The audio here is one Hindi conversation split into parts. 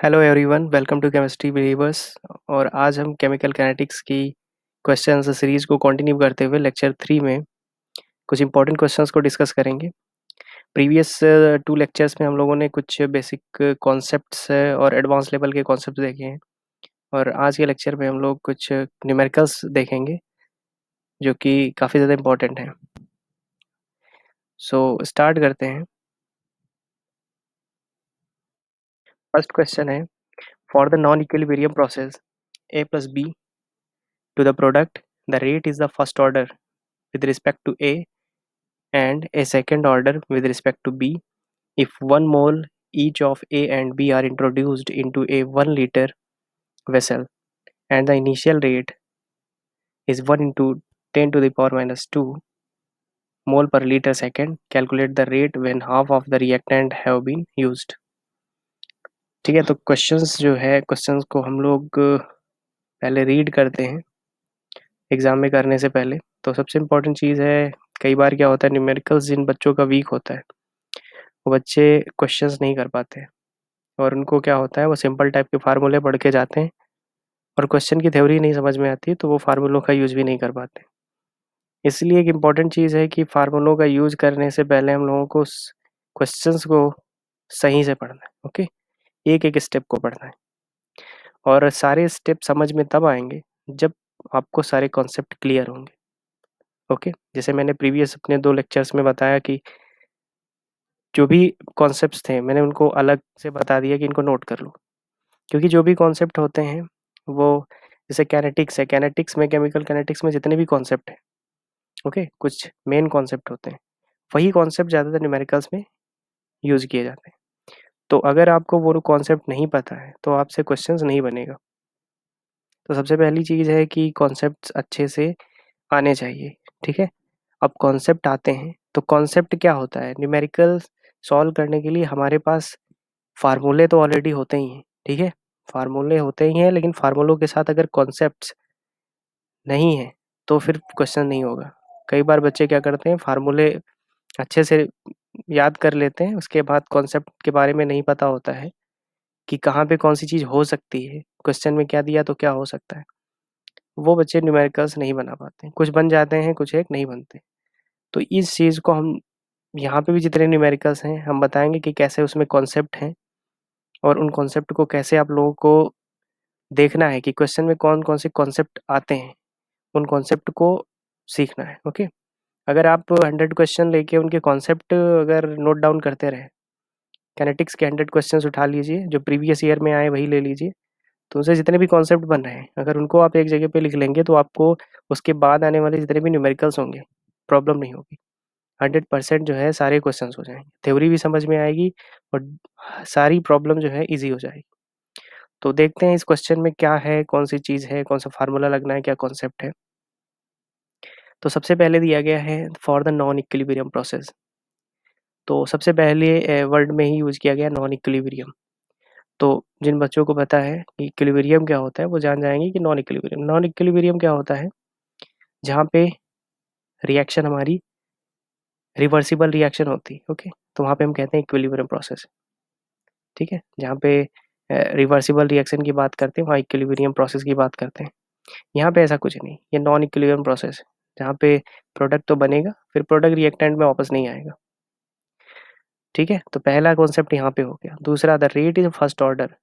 Hello everyone, welcome to chemistry believers. और आज हम केमिकल काइनेटिक्स की क्वेश्चन आंसर सीरीज को कंटिन्यू करते हुए लेक्चर 3 में कुछ इंपॉर्टेंट क्वेश्चंस को डिस्कस करेंगे। प्रीवियस 2 लेक्चर्स में हम लोगों ने कुछ बेसिक कॉन्सेप्ट्स और एडवांस लेवल के कॉन्सेप्ट्स देखे हैं, और आज के लेक्चर में हम लोग कुछ न्यूमेरिकल्स देखेंगे जो कि काफ़ी ज़्यादा इंपॉर्टेंट हैं। सो स्टार्ट करते हैं। फर्स्ट क्वेश्चन है, for the non equilibrium process a plus b to the product, the rate is the first order with respect to a and a second order with respect to B if 1 mole each of A and B are introduced into a 1 liter vessel and the initial rate is 1 into 10 to the power minus 2 mole per liter second. Calculate the rate when half of the reactant have been used. ठीक है, तो क्वेश्चंस जो है, क्वेश्चंस को हम लोग पहले रीड करते हैं एग्जाम में करने से पहले। तो सबसे इम्पोर्टेंट चीज़ है, कई बार क्या होता है, न्यूमेरिकल्स जिन बच्चों का वीक होता है वो बच्चे क्वेश्चंस नहीं कर पाते हैं, और उनको क्या होता है, वो सिंपल टाइप के फार्मूले पढ़ के जाते हैं और क्वेश्चन की थ्योरी नहीं समझ में आती, तो वो फार्मूलों का यूज़ भी नहीं कर पाते। इसलिए एक इम्पॉर्टेंट चीज़ है कि फार्मूलों का यूज़ करने से पहले हम लोगों को क्वेश्चंस को सही से पढ़ना है। ओके, एक एक स्टेप को पढ़ना है, और सारे स्टेप समझ में तब आएंगे जब आपको सारे कॉन्सेप्ट क्लियर होंगे। ओके, जैसे मैंने प्रीवियस अपने 2 लेक्चर्स में बताया कि जो भी कॉन्सेप्ट्स थे मैंने उनको अलग से बता दिया कि इनको नोट कर लो, क्योंकि जो भी कॉन्सेप्ट होते हैं वो, जैसे कैनेटिक्स है, कैनेटिक्स में, केमिकल कैनेटिक्स में जितने भी कॉन्सेप्ट हैं, ओके, कुछ मेन कॉन्सेप्ट होते हैं, वही कॉन्सेप्ट ज़्यादातर न्यूमेरिकल्स में यूज़ किए जाते हैं। तो अगर आपको वो कॉन्सेप्ट नहीं पता है तो आपसे क्वेश्चंस नहीं बनेगा। तो सबसे पहली चीज़ है कि कॉन्सेप्ट्स अच्छे से आने चाहिए। ठीक है, अब कॉन्सेप्ट आते हैं तो कॉन्सेप्ट क्या होता है, न्यूमेरिकल सॉल्व करने के लिए हमारे पास फार्मूले तो ऑलरेडी होते ही हैं। ठीक है, फार्मूले होते ही हैं, लेकिन फार्मूलों के साथ अगर कॉन्सेप्ट्स नहीं है तो फिर क्वेश्चन नहीं होगा। कई बार बच्चे क्या करते हैं, फार्मूले अच्छे से याद कर लेते हैं, उसके बाद कॉन्सेप्ट के बारे में नहीं पता होता है कि कहाँ पे कौन सी चीज़ हो सकती है, क्वेश्चन में क्या दिया तो क्या हो सकता है। वो बच्चे न्यूमेरिकल्स नहीं बना पाते, कुछ बन जाते हैं, कुछ एक नहीं बनते। तो इस चीज़ को हम यहाँ पे भी जितने न्यूमेरिकल्स हैं हम बताएंगे कि कैसे उसमें कॉन्सेप्ट हैं, और उन कॉन्सेप्ट को कैसे आप लोगों को देखना है कि क्वेश्चन में कौन कौन से कॉन्सेप्ट आते हैं, उन कॉन्सेप्ट को सीखना है। ओके, अगर आप 100 क्वेश्चन लेके उनके कॉन्सेप्ट अगर नोट डाउन करते रहे, कैनेटिक्स के 100 क्वेश्चंस उठा लीजिए जो प्रीवियस ईयर में आए वही ले लीजिए, तो उनसे जितने भी कॉन्सेप्ट बन रहे हैं अगर उनको आप एक जगह पे लिख लेंगे तो आपको उसके बाद आने वाले जितने भी न्यूमेरिकल्स होंगे प्रॉब्लम नहीं होगी। 100% जो है सारे क्वेश्चन हो जाएंगे, थ्योरी भी समझ में आएगी और सारी प्रॉब्लम जो है ईजी हो जाएगी। तो देखते हैं इस क्वेश्चन में क्या है, कौन सी चीज़ है, कौन सा फार्मूला लगना है, क्या कॉन्सेप्ट है। तो सबसे पहले दिया गया है for the non equilibrium process. तो सबसे पहले वर्ड में ही यूज़ किया गया नॉन इक्विलिब्रियम। तो जिन बच्चों को पता है कि इक्विलिब्रियम क्या होता है वो जान जाएंगे कि नॉन इक्विलिब्रियम क्या होता है, जहाँ पे रिएक्शन हमारी रिवर्सिबल रिएक्शन होती है। ओके, तो वहाँ पे हम कहते हैं इक्विलिब्रियम प्रोसेस। ठीक है, जहाँ पे रिवर्सिबल रिएक्शन की बात करते हैं वहाँ इक्विलिब्रियम प्रोसेस की बात करते हैं। यहाँ पे ऐसा कुछ नहीं, ये नॉन इक्विलिब्रियम प्रोसेस है, जहाँ पे प्रोडक्ट तो बनेगा फिर प्रोडक्ट रिएक्टेंट में वापस नहीं आएगा। ठीक है, तो पहला कॉन्सेप्ट यहाँ पे हो गया। दूसरा, the rate is first order.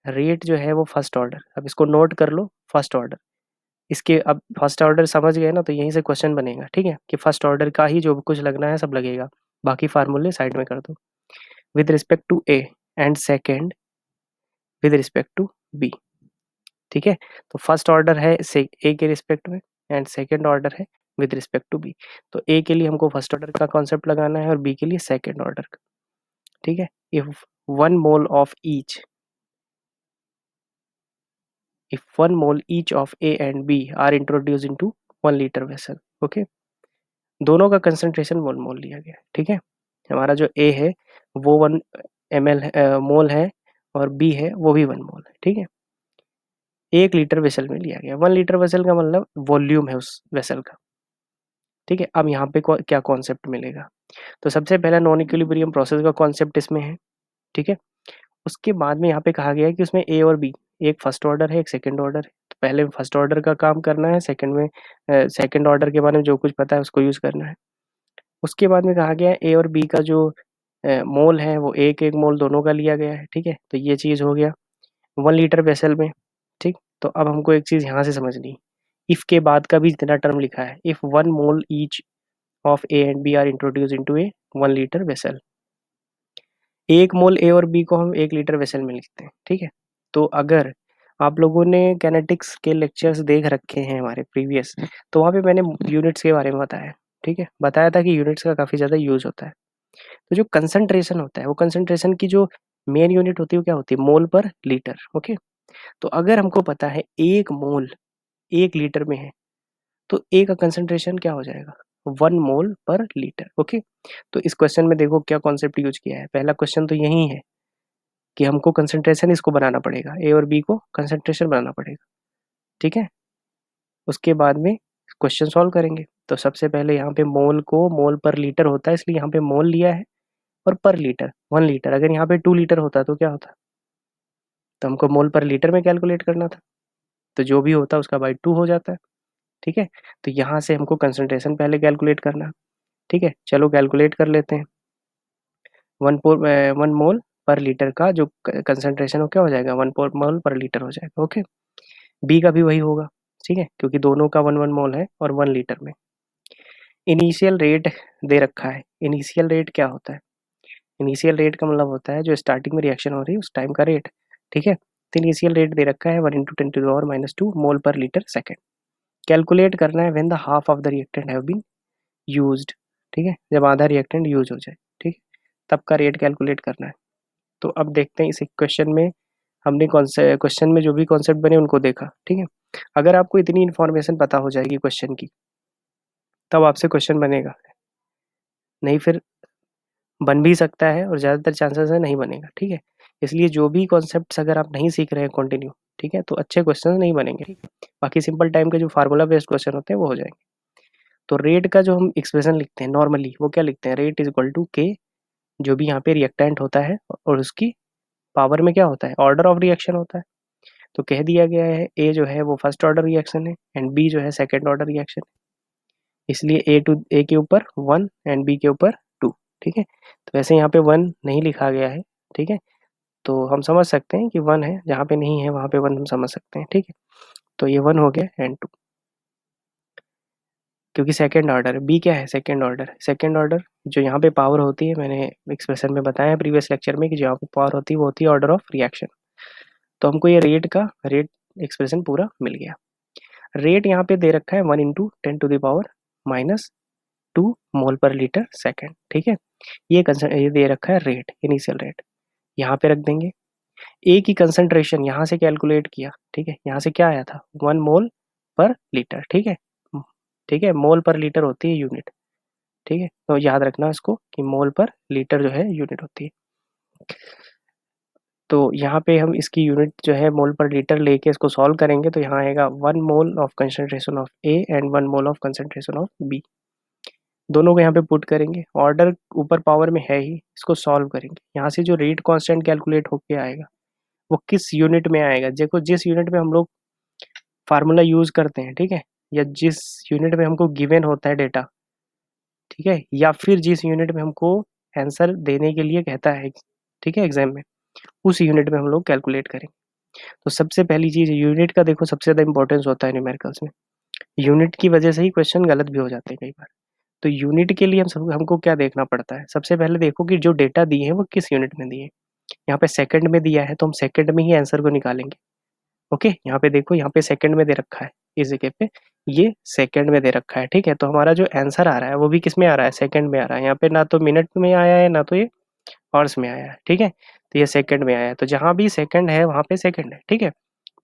Rate जो है वो फर्स्ट ऑर्डर, अब इसको नोट कर लो, फर्स्ट ऑर्डर। इसके अब फर्स्ट ऑर्डर समझ गए ना, तो यहीं से क्वेश्चन बनेगा। ठीक है, कि फर्स्ट ऑर्डर का ही जो कुछ लगना है सब लगेगा, बाकी फार्मूले साइड में कर दो। With respect to A and second with respect to B. ठीक है, तो फर्स्ट ऑर्डर है से ए के रिस्पेक्ट में एंड सेकेंड ऑर्डर है विद रिस्पेक्ट टू बी। तो ए के लिए हमको फर्स्ट ऑर्डर का कॉन्सेप्ट लगाना है और बी के लिए सेकेंड ऑर्डर का। ठीक है, if 1 mole of each, if 1 mole each of A and B are introduced into 1 liter vessel। Okay, दोनों का कंसंट्रेशन 1 मोल लिया गया है। ठीक है, हमारा जो A है वो 1 ml मोल है, और B है वो भी 1 मोल है। ठीक है, 1 लीटर वेसल में लिया गया। 1 लीटर वेसल का मतलब वॉल्यूम है उस वेसल का। ठीक है, अब यहाँ पे क्या कॉन्सेप्ट मिलेगा, तो सबसे पहला नॉन इक्विलिब्रियम प्रोसेस का कॉन्सेप्ट इसमें है। ठीक है, उसके बाद में यहाँ पे कहा गया है कि उसमें ए और बी, एक फर्स्ट ऑर्डर है एक सेकंड ऑर्डर है। तो पहले फर्स्ट ऑर्डर का काम करना है, सेकंड में सेकंड ऑर्डर के बारे में जो कुछ पता है उसको यूज़ करना है। उसके बाद में कहा गया है ए और बी का जो मोल है वो एक एक मोल दोनों का लिया गया है, ठीक है। तो ये चीज़ हो गया 1 लीटर वेसल में, ठीक। तो अब हमको एक चीज़ यहाँ से समझनी, इफ़ के बाद का भी जितना टर्म लिखा है, if 1 mole each of A and B are introduce into a 1 litre vessel, 1 mole A और बी को हम 1 लीटर वेसल में लिखते हैं, ठीक है। तो अगर आप लोगों ने कैनेटिक्स के लेक्चर्स देख रखे हैं हमारे प्रीवियस, तो वहाँ पे मैंने यूनिट्स के बारे में बताया, ठीक है। बताया था कि यूनिट्स का काफ़ी ज़्यादा यूज़ होता है। तो जो कंसंट्रेशन होता है, वो कंसंट्रेशन की जो मेन यूनिट होती है वो क्या होती है, मोल पर लीटर, ओके। तो अगर हमको पता है 1 मोल 1 लीटर में है, तो ए का कंसंट्रेशन क्या हो जाएगा, 1 मोल पर लीटर, ओके। तो इस क्वेश्चन में देखो क्या कॉन्सेप्ट यूज किया है। पहला क्वेश्चन तो यही है कि हमको कंसंट्रेशन इसको बनाना पड़ेगा, ए और बी को कंसंट्रेशन बनाना पड़ेगा, ठीक है। उसके बाद में क्वेश्चन सॉल्व करेंगे। तो सबसे पहले यहाँ पे मोल को मोल पर लीटर होता है, इसलिए यहाँ पे मोल लिया है, और पर लीटर 1 लीटर। अगर यहाँ पे 2 लीटर होता तो क्या होता, तो हमको मोल पर लीटर में कैलकुलेट करना था, तो जो भी होता उसका बाई 2 हो जाता है, ठीक है। तो यहाँ से हमको कंसंट्रेशन पहले कैलकुलेट करना है, ठीक है। चलो कैलकुलेट कर लेते हैं। 1 मोल पर लीटर का जो कंसंट्रेशन हो क्या हो जाएगा, 1 मोल पर लीटर हो जाएगा, ओके। बी का भी वही होगा, ठीक है, क्योंकि दोनों का 1 1 मोल है और 1 लीटर में। इनिशियल रेट दे रखा है। इनिशियल रेट क्या होता है, इनिशियल रेट का मतलब होता है जो स्टार्टिंग में रिएक्शन हो रही है उस टाइम का रेट, ठीक है। तो इनिशियल रेट दे रखा है 1 × 10⁻² मोल पर लीटर सेकेंड। कैलकुलेट करना है when the half of the reactant have been used, ठीक है, जब आधा रिएक्टेंट यूज हो जाए, ठीक है, तब का रेट कैलकुलेट करना है। तो अब देखते हैं इस क्वेश्चन में हमने कौन से क्वेश्चन में जो भी कॉन्सेप्ट बने उनको देखा, ठीक है। अगर आपको इतनी इन्फॉर्मेशन पता हो जाएगी क्वेश्चन की, तब आपसे क्वेश्चन बनेगा, नहीं फिर बन भी सकता है और ज़्यादातर चांसेस है नहीं बनेगा, ठीक है। इसलिए जो भी कॉन्सेप्ट्स अगर आप नहीं सीख रहे हैं कंटिन्यू, ठीक है, तो अच्छे क्वेश्चन नहीं बनेंगे, ठीक है। बाकी सिंपल टाइम के जो फार्मूला बेस्ड क्वेश्चन होते हैं वो हो जाएंगे। तो रेट का जो हम एक्सप्रेशन लिखते हैं नॉर्मली, वो क्या लिखते हैं, रेट इज इक्वल टू के, जो भी यहाँ पे रिएक्टेंट होता है और उसकी पावर में क्या होता है, ऑर्डर ऑफ रिएक्शन होता है। तो कह दिया गया है ए जो है वो फर्स्ट ऑर्डर रिएक्शन है एंड बी जो है सेकेंड ऑर्डर रिएक्शन है, इसलिए ए के ऊपर 1 एंड बी के ऊपर 2, ठीक है। तो वैसे यहाँ पे 1 नहीं लिखा गया है, ठीक है, तो हम समझ सकते हैं कि 1 है, जहाँ पे नहीं है वहाँ पे 1 हम समझ सकते हैं, ठीक है। तो ये 1 हो गया एंड 2, क्योंकि सेकेंड ऑर्डर, बी क्या है, सेकेंड ऑर्डर। सेकेंड ऑर्डर जो यहाँ पे पावर होती है, मैंने एक्सप्रेशन में बताया प्रीवियस लेक्चर में कि जो यहाँ पे पावर होती है वो होती है ऑर्डर ऑफ रिएक्शन। तो हमको ये रेट एक्सप्रेशन पूरा मिल गया। रेट यहाँ पे दे रखा है 1 × 10⁻²मोल पर लीटर सेकेंड, ठीक है। ये दे रखा है रेट, इनिशियल रेट यहाँ पे रख देंगे। ए की कंसंट्रेशन यहाँ से कैलकुलेट किया, ठीक है, यहाँ से क्या आया था 1 मोल पर लीटर, ठीक है। ठीक है, मोल पर लीटर होती है यूनिट, ठीक है, तो याद रखना इसको कि मोल पर लीटर जो है यूनिट होती है। तो यहाँ पे हम इसकी यूनिट जो है मोल पर लीटर लेके इसको सॉल्व करेंगे, तो यहाँ आएगा 1 mole of concentration of A and 1 mole of concentration of B. दोनों को यहाँ पे पुट करेंगे, ऑर्डर ऊपर पावर में है ही, इसको सॉल्व करेंगे। यहाँ से जो रेट कांस्टेंट कैलकुलेट होके आएगा वो किस यूनिट में आएगा, देखो जिस यूनिट में हम लोग फार्मूला यूज करते हैं, ठीक है, या जिस यूनिट में हमको गिवन होता है डेटा, ठीक है, या फिर जिस यूनिट में हमको आंसर देने के लिए कहता है, ठीक है, एग्जाम में, उस यूनिट में हम लोग कैलकुलेट करेंगे। तो सबसे पहली चीज यूनिट का देखो सबसे ज्यादा इंपॉर्टेंस होता है न्यूमेरिकल्स में। यूनिट की वजह से ही क्वेश्चन गलत भी हो जाते हैं कई बार। तो यूनिट के लिए हमको क्या देखना पड़ता है, सबसे पहले देखो कि जो डेटा दिए हैं वो किस यूनिट में दिए हैं। यहाँ पे सेकंड में दिया है तो हम सेकंड में ही आंसर को निकालेंगे, ओके। यहाँ पे देखो, यहाँ पे सेकंड में दे रखा है, इस जगह पे ये सेकंड में दे रखा है, ठीक है। तो हमारा जो आंसर आ रहा है वो भी किस में आ रहा है, सेकंड में आ रहा है। यहाँ पे ना तो मिनट में आया है ना तो ये हॉर्स में आया है, ठीक है। तो ये सेकंड में आया है, तो जहाँ भी सेकंड है वहाँ पे सेकंड है, ठीक है।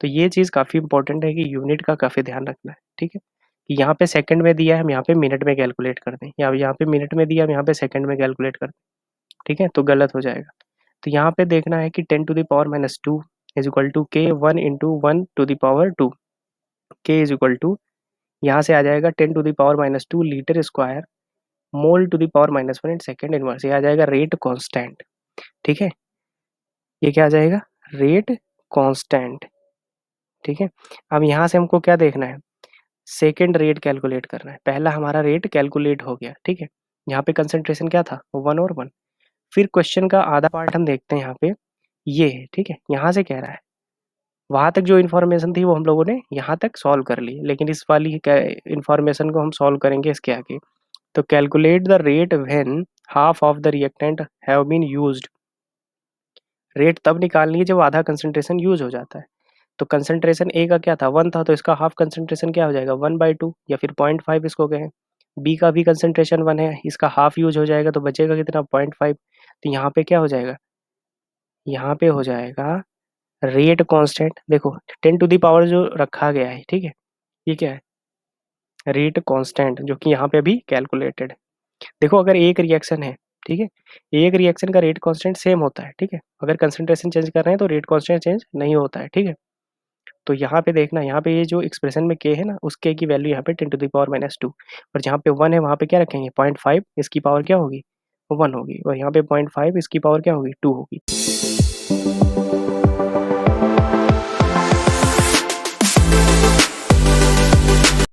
तो ये चीज़ काफ़ी इंपॉर्टेंट है कि यूनिट का काफ़ी ध्यान रखना है, ठीक है, कि यहाँ पे सेकंड में दिया है हम यहाँ पे मिनट में कैलकुलेट कर दें, या यहाँ पे मिनट में दिया हम यहाँ पे सेकंड में कैलकुलेट कर दें, ठीक है, तो गलत हो जाएगा। तो यहाँ पे देखना है कि 10⁻², इज इक्वल टू के 1 × 1 टू द पावर 2, के इज इक्वल टू, यहाँ से आ जाएगा 10⁻² litre square mole to the power -1 in second inverse, ये आ जाएगा रेट कांस्टेंट, ठीक है। ये क्या आ जाएगा, रेट कांस्टेंट। ठीक है, अब यहाँ से हमको क्या देखना है, सेकेंड रेट कैलकुलेट करना है। पहला हमारा रेट कैलकुलेट हो गया, ठीक है, यहाँ पे कंसंट्रेशन क्या था, 1 और 1। फिर क्वेश्चन का आधा पार्ट हम देखते हैं यहाँ पे, ये है, ठीक है, यहाँ से कह रहा है वहां तक जो इन्फॉर्मेशन थी वो हम लोगों ने यहाँ तक सॉल्व कर ली, लेकिन इस वाली इन्फॉर्मेशन को हम सॉल्व करेंगे इसके आगे। तो calculate the rate when half of the reactant have been used. Rate तब निकालनी है जब आधा कंसंट्रेशन यूज हो जाता है। तो कंसंट्रेशन ए का क्या था, 1 था, तो इसका हाफ कंसंट्रेशन क्या हो जाएगा, 1/2 या फिर 0.5 इसको कहें। बी का भी कंसंट्रेशन 1 है, इसका हाफ यूज हो जाएगा तो बचेगा कितना, 0.5। तो यहाँ पे क्या हो जाएगा, यहाँ पे हो जाएगा रेट कांस्टेंट। देखो 10 टू द पावर जो रखा गया है, ठीक है, ये क्या है, रेट कांस्टेंट, जो कि यहाँ पे अभी कैलकुलेटेड। देखो अगर एक रिएक्शन है, ठीक है, एक रिएक्शन का रेट कांस्टेंट सेम होता है, ठीक है, अगर कंसंट्रेशन चेंज कर रहे हैं तो रेट कांस्टेंट चेंज नहीं होता है, ठीक है। तो यहाँ पे देखना, यहाँ पे ये जो एक्सप्रेशन में के है ना, उस के की वैल्यू यहाँ पे 10 टू द पावर -2, और जहाँ पे 1 है वहाँ पे क्या रखेंगे, 0.5, इसकी पावर क्या होगी, 1 होगी, और यहाँ पे 0.5 इसकी पावर क्या होगी, 2 होगी।